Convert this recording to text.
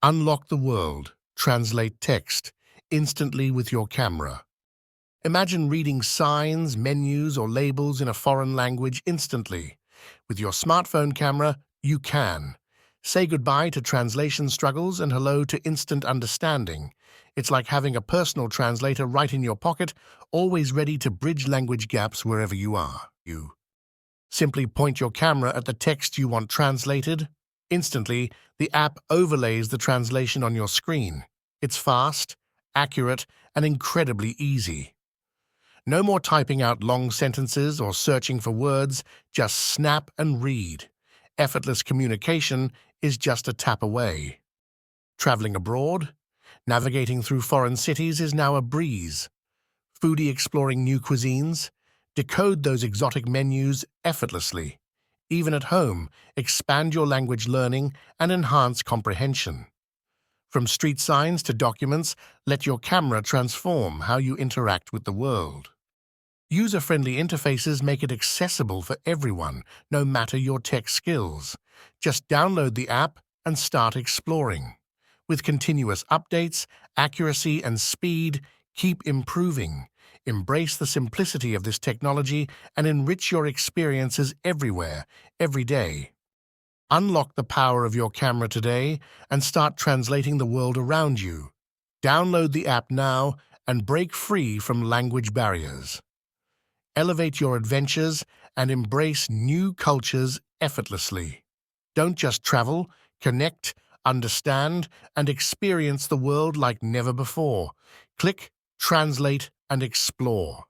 Unlock the world. Translate text instantly with your camera. Imagine reading signs, menus, or labels in a foreign language instantly. With your smartphone camera, you can. Say goodbye to translation struggles and hello to instant understanding. It's like having a personal translator right in your pocket, always ready to bridge language gaps wherever you are. You simply point your camera at the text you want translated. Instantly, the app overlays the translation on your screen. It's fast, accurate, and incredibly easy. No more typing out long sentences or searching for words, just snap and read. Effortless communication is just a tap away. Traveling abroad? Navigating through foreign cities is now a breeze. Foodie exploring new cuisines? Decode those exotic menus effortlessly. Even at home, expand your language learning and enhance comprehension. From street signs to documents, let your camera transform how you interact with the world. User-friendly interfaces make it accessible for everyone, no matter your tech skills. Just download the app and start exploring. With continuous updates, accuracy, and speed, keep improving. Embrace the simplicity of this technology and enrich your experiences everywhere, every day. Unlock the power of your camera today and start translating the world around you. Download the app now and break free from language barriers. Elevate your adventures and embrace new cultures effortlessly. Don't just travel, connect, understand, and experience the world like never before. Click, translate, and explore.